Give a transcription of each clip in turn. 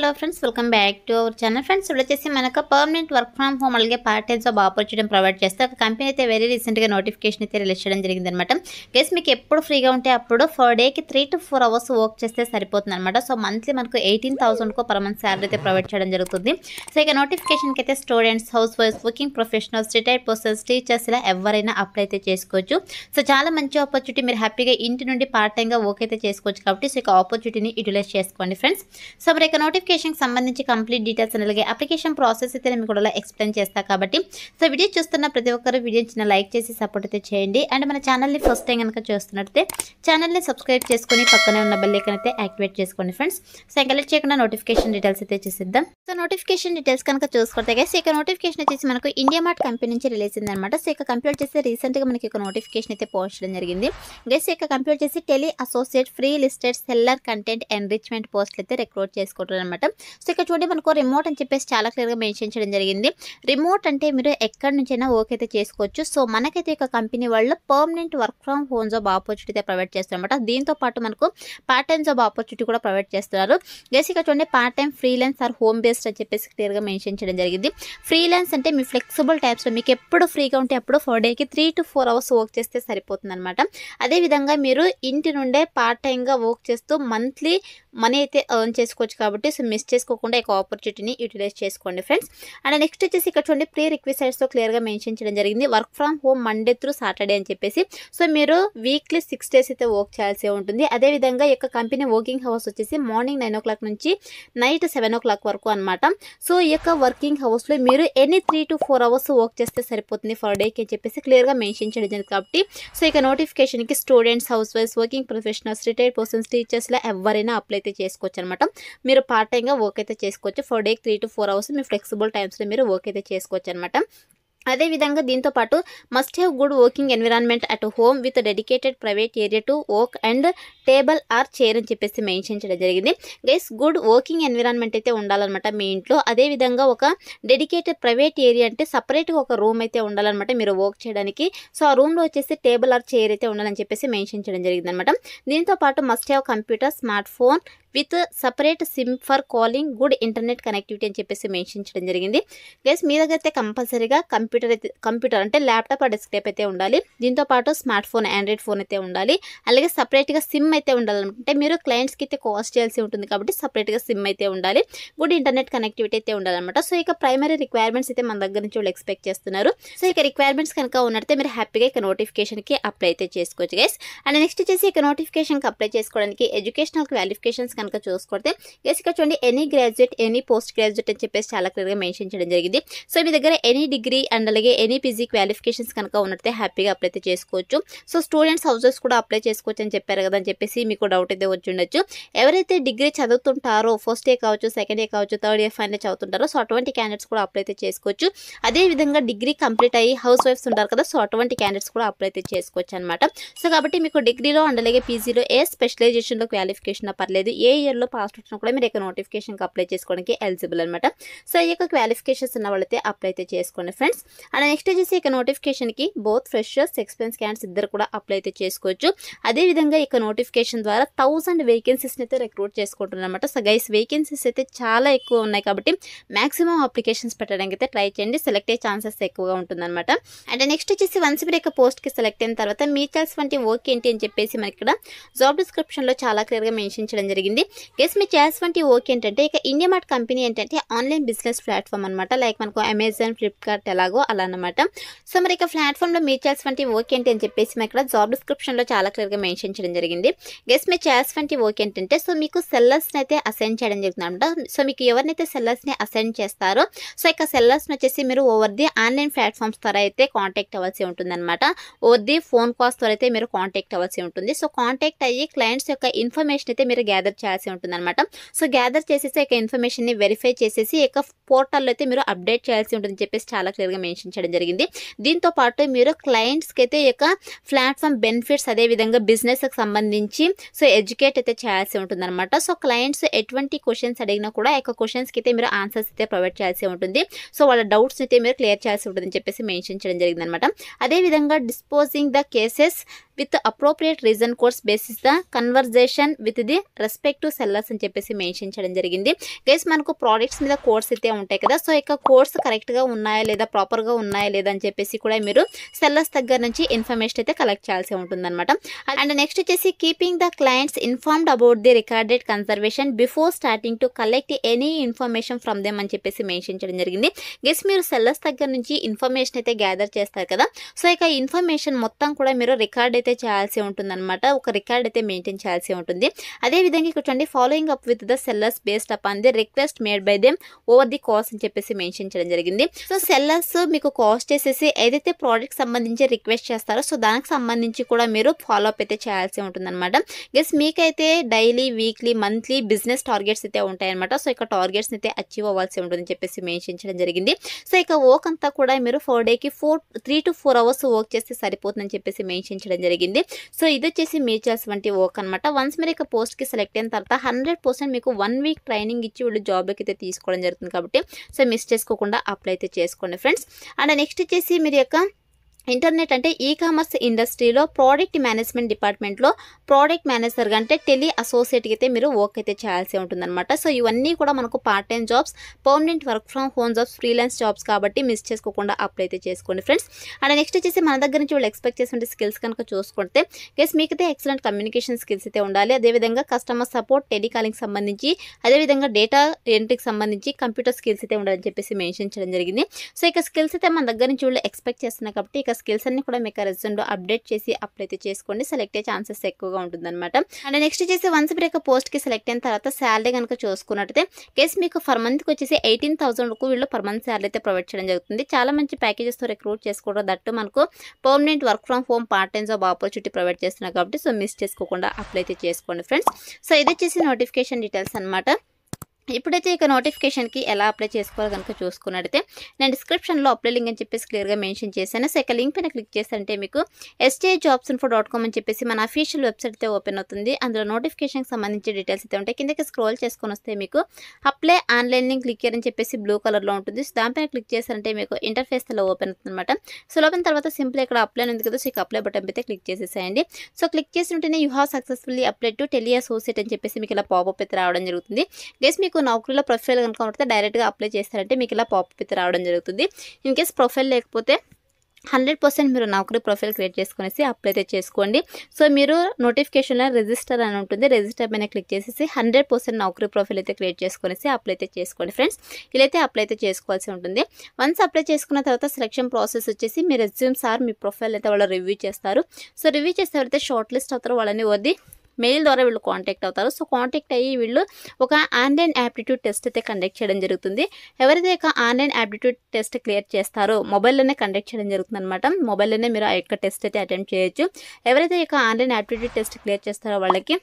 Hello friends, welcome back to our channel. Friends, ఇప్పుడు వచ్చేసి మనకు పర్మనెంట్ వర్క్ ఫ్రమ్ హోమ్ అలాగే part time job opportunity provide చేస్తే ఒక కంపెనీ అయితే వెరీ రీసెంట్గా నోటిఫికేషన్ అయితే రిలీజ్ చేయడం జరిగింది అనమాట. గైస్, మీకు ఎప్పుడు ఫ్రీగా ఉంటే అప్పుడు ఫర్ డేకి 3 to 4 అవర్స్ వర్క్ చేస్తే సరిపోతుంది అనమాట. సో మంత్లీ మనకు 18,000 పర్ మంత్ శాలరీ అయితే ప్రొవైడ్ చేయడం జరుగుతుంది. సో ఇక నోటిఫికేషన్కి అయితే students, house wives, working professionals, retired persons, teachers ఇలా ఎవరైనా అప్లై అయితే చేసుకోవచ్చు. సో చాలా మంచి ఆపర్చునిటీ, మీరు హ్యాపీగా ఇంటి నుండి పార్ట్ టైమ్గా వర్క్ అయితే చేసుకోవచ్చు కాబట్టి సో ఇక ఆపర్చునిటీని యూటిలైజ్ చేసుకోండి ఫ్రెండ్స్. సో మరి ఇక నోటిఫికేషన్కి సంబంధించి కంప్లీట్ డీటెయిల్స్ అలాగే అప్లికేషన్ ప్రాసెస్ అయితే నేను కూడా ఎక్స్ప్లెయిన్ చేస్తాను కాబట్టి సో వీడియో చూస్తున్న ప్రతి ఒక్కరు వీడియో చిన్న లైక్ చేసి సపోర్ట్ అయితే చేయండి. అండ్ మన ఛానల్ని ఫస్ట్ టైం కనుక చూస్తున్నట్లయితే ఛానల్ని సబ్స్క్రైబ్ చేసుకుని పక్కనే ఉన్న బెల్ ఐకాన్ అయితే యాక్టివేట్ చేసుకోండి ఫ్రెండ్స్. సో ఇంకా లేట్ చేయకుండా నోటిఫికేషన్ డీటెయిల్స్ అయితే చూసిద్దాం. సో నోటిఫికేషన్ డీటెయిల్స్ కనుక చూసుకుంటే గైస్, ఇక నోటిఫికేషన్ వచ్చేసి మనకు ఇండియా మార్ట్ కంపెనీ నుంచి రిలీజ్ అయింది అనమాట. సో ఇక కంప్లీట్ చేసి రీసెంట్గా మనకి ఒక నోటిఫికేషన్ అయితే పోస్ట్ చేయడం జరిగింది. గైస్, ఇక కంప్లీట్ చేసి tele associate free listed seller content enrichment పోస్టులు అయితే రిక్రూట్ చేసుకుంటారు అనమాట. సో ఇక్కడ చూడండి, మనకు రిమోట్ అని చెప్పేసి చాలా క్లియర్గా మెన్షన్ చేయడం జరిగింది. రిమోట్ అంటే మీరు ఎక్కడి నుంచైనా వర్క్ అయితే చేసుకోవచ్చు. సో మనకైతే ఇక కంపెనీ వాళ్ళు permanent work from home job opportunity అయితే ప్రొవైడ్ చేస్తారు అనమాట. దీంతో పాటు మనకు పార్ట్ టైమ్ జాబ్ ఆపర్చునిటీ కూడా ప్రొవైడ్ చేస్తున్నారు. గైస్, ఇక్కడ చూడండి, part time, freelance or home based అని చెప్పేసి క్లియర్గా మెన్షన్ చేయడం జరిగింది. ఫ్రీలాన్స్ అంటే మీ ఫ్లెక్సిబుల్ టైప్స్లో మీకు ఎప్పుడు ఫ్రీగా ఉంటే అప్పుడు ఫర్ డేకి 3 to 4 అవర్స్ వర్క్ చేస్తే సరిపోతుంది అనమాట. అదేవిధంగా మీరు ఇంటి నుండే పార్ట్ టైమ్గా వర్క్ చేస్తూ మంత్లీ మనీ అయితే ఎర్న్ చేసుకోవచ్చు కాబట్టి సో మిస్ చేసుకోకుండా ఈ ఆపర్చునిటీని యూటిలైజ్ చేసుకోండి ఫ్రెండ్స్. అండ్ నెక్స్ట్ వచ్చేసి ఇక్కడ చూడండి, ప్రీ రిక్వెస్ట్తో క్లియర్గా మెన్షన్ చేయడం జరిగింది. Work from home Monday through Saturday అని చెప్పేసి సో మీరు వీక్లీ 6 days అయితే వర్క్ చేయాల్సి ఉంటుంది. అదేవిధంగా ఈ యొక్క కంపెనీ వర్కింగ్ అవర్స్ వచ్చేసి మార్నింగ్ 9 o'clock నుంచి నైట్ 7 o'clock వరకు అనమాట. సో ఈ యొక్క వర్కింగ్ అవర్స్లో మీరు ఎనీ 3 to 4 అవర్స్ వర్క్ చేస్తే సరిపోతుంది ఫర్ డేకి అని చెప్పేసి క్లియర్గా మెన్షన్ చేయడం జరిగింది. కాబట్టి సో ఇక నోటిఫికేషన్కి students, house wives, working professionals, retired persons, టీచర్స్లో ఎవరైనా అప్లై అయితే చేసుకోవచ్చు అనమాట. మీరు పార్ట్ టైమ్గా వర్క్ అయితే చేసుకోవచ్చు. ఫర్ డేకి 3 to 4 అవర్స్ మీ ఫ్లెక్సిబుల్ టైమ్స్లో మీరు వర్క్ అయితే చేసుకోవచ్చు అనమాట. అదేవిధంగా దీంతో పాటు must have good working environment at home with dedicated private area to work and table or chair అని చెప్పేసి మెన్షన్ చేయడం జరిగింది. గైస్, గుడ్ వర్కింగ్ ఎన్విరాన్మెంట్ అయితే ఉండాలన్నమాట మీ ఇంట్లో. అదేవిధంగా ఒక డెడికేటెడ్ ప్రైవేట్ ఏరియా అంటే సపరేట్గా ఒక రూమ్ అయితే ఉండాలన్నమాట మీరు వర్క్ చేయడానికి. సో ఆ రూమ్లో వచ్చేసి టేబుల్ ఆర్ చైర్ అయితే ఉండాలని చెప్పేసి మెన్షన్ చేయడం జరిగింది అనమాట. దీంతో పాటు must have computer, smart phone with separate SIM for calling, good internet connectivity అని చెప్పేసి మెన్షన్ చేయడం జరిగింది. గైస్, మీ దగ్గర అయితే కంపల్సరీగా కంప్యూటర్ అంటే ల్యాప్టాప్ ఆ డెస్క్టాప్ అయితే ఉండాలి. దీంతో పాటు స్మార్ట్ ఫోన్, ఆండ్రాయిడ్ ఫోన్ అయితే ఉండాలి. అలాగే సపరేట్గా సిమ్ అయితే ఉండాలంటే మీరు క్లయింట్స్కి అయితే కాస్ట్ చేయాల్సి ఉంటుంది కాబట్టి సపరేట్గా సిమ్ అయితే ఉండాలి. గుడ్ ఇంటర్నెట్ కనెక్టివిటీ అయితే ఉండాలన్నమాట. సో ఇక ప్రైమరీ రిక్వైర్మెంట్స్ అయితే మన దగ్గర నుంచి వాళ్ళు ఎక్స్పెక్ట్ చేస్తున్నారు. సో ఇక రిక్వైర్మెంట్స్ కనుక ఉన్నట్టే మీరు హ్యాపీగా ఇక నోటిఫికేషన్కి అప్లై అయితే చేసుకోవచ్చు గైస్. అండ్ నెక్స్ట్ వచ్చేసి ఇక నోటిఫికేషన్కి అప్లై చేసుకోవడానికి ఎడ్యుకేషనల్ క్వాలిఫికేషన్స్ కనుక చూసుకుంటే గైస్, ఇక్కడ చూడండి, any graduate, any post graduate అని చెప్పేసి చాలా క్లియర్గా మెన్షన్ చేయడం జరిగింది. సో మీ దగ్గర ఎనీ డిగ్రీ అండ్ అలాగే ఎనీ పీజీ క్వాలిఫికేషన్స్ కనుక ఉన్నట్టే హ్యాపీగా అప్లై అయితే చేసుకోవచ్చు. సో స్టూడెంట్స్, హౌసెస్ కూడా అప్లై చేసుకోవచ్చు అని చెప్పారు కదా అని చెప్పేసి మీకు డౌట్ అయితే వచ్చి ఉండొచ్చు. ఎవరైతే డిగ్రీ చదువుతుంటారో, ఫస్ట్ ఇయర్ కావచ్చు, సెకండ్ ఇయర్ కావచ్చు, థర్డ్ ఇయర్, ఫైనల్ చదువుతుంటారో సో అటువంటి క్యాండిడేట్స్ కూడా అప్లై అయితే చేసుకోవచ్చు. అదేవిధంగా డిగ్రీ కంప్లీట్ అయ్యి హౌస్ వైఫ్స్ ఉంటారు కదా సో అటువంటి క్యాండిడేట్స్ కూడా అప్లై అయితే చేసుకోవచ్చు అనమాట. సో కాబట్టి మీకు డిగ్రీలో అండ్ అలాగే పీజీలో ఏ స్పెషలైజేషన్లో క్వాలిఫికేషన్ పర్లేదు, ఏ ఇయర్లో పాస్ వచ్చినా కూడా మీరు ఇక నోటిఫికేషన్కి అప్లై చేసుకోవడానికి ఎలిజిబుల్ అనమాట. సో ఈ యొక్క క్వాలిఫికేషన్స్ ఉన్న వాళ్ళైతే అప్లై అయితే చేసుకోండి ఫ్రెండ్స్. అండ్ నెక్స్ట్ వచ్చేసి ఇక నోటిఫికేషన్కి బోత్ ఫ్రెషర్స్, ఎక్స్పీరియన్స్ క్యాండిడేట్స్ ఇద్దరు కూడా అప్లై అయితే చేసుకోవచ్చు. అదేవిధంగా ఇక నోటిఫికేషన్ ద్వారా 1000 వేకెన్సీస్ని అయితే రిక్రూట్ చేసుకుంటున్నారు అనమాట. సో గైస్, వేకెన్సీస్ అయితే చాలా ఎక్కువ ఉన్నాయి కాబట్టి మాక్సిమం అప్లికేషన్స్ పెట్టడానికి అయితే ట్రై చేయండి. సెలెక్ట్ అయ్యే ఛాన్సెస్ ఎక్కువగా ఉంటుందన్నమాట. అండ్ నెక్స్ట్ వచ్చేసి వన్స్ మీరు ఇక పోస్ట్కి సెలెక్ట్ అయిన తర్వాత మీ ఛాయిస్ వంటి వర్క్ ఏంటి అని చెప్పేసి మనకి ఇక్కడ జాబ్ డిస్క్రిప్షన్లో చాలా క్లియర్గా మెన్షన్ చేయడం జరిగింది. గైస్, మీ ఛాయిస్ వంటి వర్క్ ఏంటంటే ఇక ఇండియా మార్ట్ కంపెనీ ఏంటంటే ఆన్లైన్ బిజినెస్ ప్లాట్ఫామ్ అనమాట. లైక్ మనకు అమెజాన్, ఫ్లిప్కార్ట్ ఎలాగో అలా అనమాట. సో మరి ఇక ప్లాట్ఫామ్లో మీ ఛాయిస్ వంటి వర్క్ ఏంటి అని చెప్పేసి మనకి ఇక్కడ జాబ్ డిస్క్రిప్షన్లో చాలా క్లియర్గా మెన్షన్ చేయడం జరిగింది. గైస్, మీ ఛాయిస్ వంటి వర్క్ ఏంటంటే సో మీకు సెల్లర్స్ని అయితే అసైన్ చేయడం జరుగుతుంది అనమాట. సో మీకు ఎవరినైతే సెల్లర్స్ని అసైన్ చేస్తారో సో ఇక సెల్లర్స్ని వచ్చేసి మీరు ఓవర్ ది ఆన్లైన్ ప్లాట్ఫామ్స్ ద్వారా అయితే కాంటాక్ట్ అవ్వాల్సి ఉంటుంది అనమాట. ఓవర్ ది ఫోన్ కాల్స్ ద్వారా అయితే మీరు కాంటాక్ట్ అవ్వాల్సి ఉంటుంది. సో కాంటాక్ట్ అయ్యి క్లయింట్స్ యొక్క ఇన్ఫర్మేషన్ అయితే మీరు గ్యాదర్ చేయాల్సి ఉంటుంది అనమాట. సో గ్యాదర్ చేసేసి ఇక ఇన్ఫర్మేషన్ని వెరిఫై చేసేసి ఇక పోర్టల్లో అయితే మీరు అప్డేట్ చేయాల్సి ఉంటుందని చెప్పేసి చాలా క్లియర్గా మెన్షన్ మెన్షన్ చేయడం జరిగింది. దీంతో పాటు మీరు క్లయింట్స్కి అయితే ఈ యొక్క ప్లాట్ఫామ్ బెనిఫిట్స్ అదేవిధంగా బిజినెస్కి సంబంధించి సో ఎడ్యుకేట్ అయితే చేయాల్సి ఉంటుందన్నమాట. సో క్లయింట్స్ ఎటువంటి క్వశ్చన్స్ అడిగినా కూడా ఆ యొక్క క్వశ్చన్స్కి అయితే మీరు ఆన్సర్స్ అయితే ప్రొవైడ్ చేయాల్సి ఉంటుంది. సో వాళ్ళ డౌట్స్ అయితే మీరు క్లియర్ చేయాల్సి ఉంటుందని చెప్పేసి మెన్షన్ చేయడం జరిగింది అనమాట. అదేవిధంగా disposing the cases with appropriate reason course basis the conversation with the respective sellers అని చెప్పేసి మెన్షన్ చేయడం జరిగింది. గైస్ మనకు ప్రోడక్ట్స్ మీద కోర్స్ అయితే ఉంటాయి కదా, సో ఇక కోర్స్ కరెక్ట్గా ఉన్నాయా లేదా ప్రాపర్గా ఉన్నాయా లేదా అని చెప్పేసి కూడా మీరు సెల్లర్స్ దగ్గర నుంచి ఇన్ఫర్మేషన్ అయితే కలెక్ట్ చేయాల్సి ఉంటుందన్నమాట. అండ్ నెక్స్ట్ వచ్చేసి keeping the clients informed about the recorded conservation before starting to collect any information from them అని చెప్పేసి మెన్షన్ చేయడం జరిగింది. గైస్ మీరు సెల్లర్స్ దగ్గర నుంచి ఇన్ఫర్మేషన్ అయితే గ్యాదర్ చేస్తారు కదా, సో ఇక ఇన్ఫర్మేషన్ మొత్తం కూడా మీరు రికార్డ్ అయితే చేయాల్సి ఉంటుందన్నమాట. ఒక రికార్డ్ అయితే మెయింటైన్ చేయాల్సి ఉంటుంది. అదేవిధంగా ఇక్కడ చూడండి following up with the sellers based upon the request made by them over the cost అని చెప్పేసి మెన్షన్ చేయడం జరిగింది. సో సెల్లర్స్ మీకు కాస్ట్ చేసేసి ఏదైతే ప్రోడక్ట్ సంబంధించి రిక్వెస్ట్ చేస్తారో సో దానికి సంబంధించి కూడా మీరు ఫాలో అప్ అయితే చేయాల్సి ఉంటుందన్నమాట. గెస్ మీకైతే daily weekly monthly business targets అయితే ఉంటాయన్నమాట. సో ఇక టార్గెట్స్ అయితే అచీవ్ అవ్వాల్సి ఉంటుందని చెప్పేసి మెన్షన్ చేయడం జరిగింది. సో ఇక వర్క్ అంతా కూడా మీరు 4 డేకి 3 to 4 అవర్స్ వర్క్ చేస్తే సరిపోతుందని చెప్పేసి మెన్షన్ చేయడం జరిగింది. సో ఇది వచ్చేసి మీరు చేసేటువంటి వర్క్ అనమాట. వన్స్ మీరు ఇక పోస్ట్కి సెలెక్ట్ అయిన తర్వాత 100% మీకు 1 వీక్ ట్రైనింగ్ ఇచ్చి వీళ్ళు జాబ్లోకి అయితే తీసుకోవడం జరుగుతుంది. కాబట్టి సో మిస్ చేసుకోకుండా అప్లై అయితే చేసుకోండి ఫ్రెండ్స్. అండ్ నెక్స్ట్ వచ్చేసి మీరు యొక్క ఇంటర్నెట్ అంటే ఈ కామర్స్ ఇండస్ట్రీలో ప్రోడక్ట్ మేనేజ్మెంట్ డిపార్ట్మెంట్లో ప్రోడక్ట్ మేనేజర్గా అంటే టెలి అసోసియేట్కి అయితే మీరు వర్క్ అయితే చేయాల్సి ఉంటుందన్నమాట. సో ఇవన్నీ కూడా మనకు part time jobs, permanent work from home jobs, freelance jobs కాబట్టి మిస్ చేసుకోకుండా అప్లై అయితే చేసుకోండి ఫ్రెండ్స్. అండ్ నెక్స్ట్ వచ్చేసి మన దగ్గర నుంచి వాళ్ళు ఎక్స్పెక్ట్ చేసే స్కిల్స్ కనుక చూసుకుంటే గెస్ మీకైతే ఎక్సలెంట్ కమ్యూనికేషన్ స్కిల్స్ అయితే ఉండాలి. అదేవిధంగా కస్టమర్ సపోర్ట్, టెలికాలింగ్ సంబంధించి, అదేవిధంగా డేటా ఎంట్రీకి సంబంధించి కంప్యూటర్ స్కిల్స్ అయితే ఉండాలని చెప్పేసి మెన్షన్ చేయడం జరిగింది. సో ఇక స్కిల్స్ అయితే మన దగ్గర నుంచి వాళ్ళు ఎక్స్పెక్ట్ చేస్తున్నారు కాబట్టి ఇక స్కిల్స్ అన్ని కూడా మీకు రెజ్యూమ్లో అప్డేట్ చేసి అప్లై అయితే చేసుకోండి. సెలెక్ట్ అయ్యే ఛాన్సెస్ ఎక్కువగా ఉంటుందన్నమాట. అండ్ నెక్స్ట్ వచ్చేసి వన్స్ బ్రేక్ పోస్ట్కి సెలెక్ట్ అయిన తర్వాత శాలరీ కనుక చూసుకున్నట్టయితే కేసు మీకు పర్ మంత్కి వచ్చేసి 18,000 వీళ్ళు పర్ మంత్ శాలరీ అయితే ప్రొవైడ్ చేయడం జరుగుతుంది. చాలా మంచి ప్యాకేజెస్తో రిక్రూట్ చేసుకోవడం, దట్టు మనకు permanent work from home part time job opportunity provide చేస్తున్నారు కాబట్టి సో మిస్ చేసుకోకుండా అప్లై అయితే చేసుకోండి ఫ్రెండ్స్. సో ఇది వచ్చేసి నోటిఫికేషన్ డీటెయిల్స్ అనమాట. ఇప్పుడైతే ఇక నోటిఫికేషన్కి ఎలా అప్లై చేసుకోవాలో కనుక చూసుకున్నట్టయితే నేను డిస్క్రిప్షన్లో అప్లై లింక్ అని చెప్పేసి క్లియర్గా మెన్షన్ చేశాను. సో ఇక లింక్ పైన క్లిక్ చేస్తారంటే మీకు sjobsinfo.com అని చెప్పేసి మన అఫీషియల్ వెబ్సైట్ అయితే ఓపెన్ అవుతుంది. అందులో నోటిఫికేషన్కి సంబంధించి డీటెయిల్స్ అయితే ఉంటాయి. కిందకి స్క్రోల్ చేసుకొని వస్తే మీకు అప్లై ఆన్లైన్ లింక్ క్లిక్ అని చెప్పేసి బ్లూ కలర్లో ఉంటుంది. సో దానిపైన క్లిక్ చేస్తారంటే మీకు ఇంటర్ఫేస్ అలా ఓపెన్ అవుతుంది అనమాట. సో ఓపెన్ తర్వాత సింపుల్ ఇక్కడ అప్లై ఉంది కదా, సో ఇక అప్లై బటన్ అయితే క్లిక్ చేసేసేయండి. సో క్లిక్ చేసి ఉంటేనే you have successfully apply to tele associate అని చెప్పేసి మీకు ఇలా పాపప్ అయితే రావడం జరుగుతుంది. గెస్ మీకు నౌకరీలో ప్రొఫైల్ కనుక ఉంటే డైరెక్ట్గా అప్లై చేస్తారంటే మీకు ఇలా పాపప్ అయితే రావడం జరుగుతుంది. ఇన్ కేస్ ప్రొఫైల్ లేకపోతే 100% మీరు నౌకరీ ప్రొఫైల్ క్రియేట్ చేసుకునేసి అప్లై అయితే చేసుకోండి. సో మీరు నోటిఫికేషన్లో రిజిస్టర్ అని ఉంటుంది, రిజిస్టర్ పైన క్లిక్ చేసేసి 100% నౌకరీ ప్రొఫైల్ అయితే క్రియేట్ చేసుకునేసి అప్లై అయితే చేసుకోండి ఫ్రెండ్స్. ఇలా అయితే అప్లై అయితే చేసుకోవాల్సి ఉంటుంది. వన్స్ అప్లై చేసుకున్న తర్వాత సెలక్షన్ ప్రాసెస్ వచ్చేసి మీ రెజ్యూమ్స్ ఆర్ మీ ప్రొఫైల్ అయితే వాళ్ళు రివ్యూ చేస్తారు. సో రివ్యూ చేస్తే ఎవరైతే షార్ట్ లిస్ట్ అవుతారో వాళ్ళని వద్ది మెయిల్ ద్వారా వీళ్ళు కాంటాక్ట్ అవుతారు. సో కాంటాక్ట్ అయ్యి వీళ్ళు ఒక ఆన్లైన్ యాప్టిట్యూడ్ టెస్ట్ అయితే కండక్ట్ చేయడం జరుగుతుంది. ఎవరైతే ఒక ఆన్లైన్ యాప్టిట్యూడ్ టెస్ట్ క్లియర్ చేస్తారో మొబైల్లోనే కండక్ట్ చేయడం జరుగుతుంది అనమాట. మొబైల్లోనే మీరు ఆ యొక్క టెస్ట్ అయితే అటెంప్ట్ చేయొచ్చు. ఎవరైతే ఒక ఆన్లైన్ యాప్టిట్యూడ్ టెస్ట్ క్లియర్ చేస్తారో వాళ్ళకి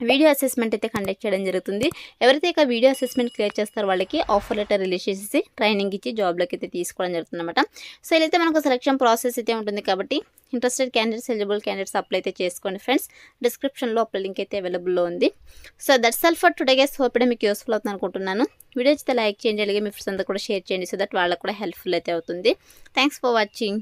వీడియో అసెస్మెంట్ అయితే కండక్ట్ చేయడం జరుగుతుంది. ఎవరైతే ఇక వీడియో అసెస్మెంట్ క్లియర్ చేస్తారో వాళ్ళకి ఆఫర్ లెటర్ రిలీజ్ చేసి ట్రైనింగ్ ఇచ్చి జాబ్లోకి అయితే తీసుకోవడం జరుగుతుంది అనమాట. సో ఇలా అయితే మనకు సెలక్షన్ ప్రాసెస్ అయితే ఉంటుంది కాబట్టి interested candidates, eligible candidates apply అయితే చేసుకోండి ఫ్రెండ్స్. డిస్క్రిప్షన్లో అప్లై లింక్ అయితే అవైలబుల్లో ఉంది. So that's all for today guys. Hope మీకు యూస్ఫుల్ అవుతుంది అనుకుంటున్నాను. వీడియో అయితే లైక్ చేయండి, అలాగే మీ ఫ్రెండ్స్ అంతా కూడా షేర్ చేయండి సో దట్ వాళ్ళకు కూడా హెల్ప్ఫుల్ అయితే అవుతుంది. Thanks for watching.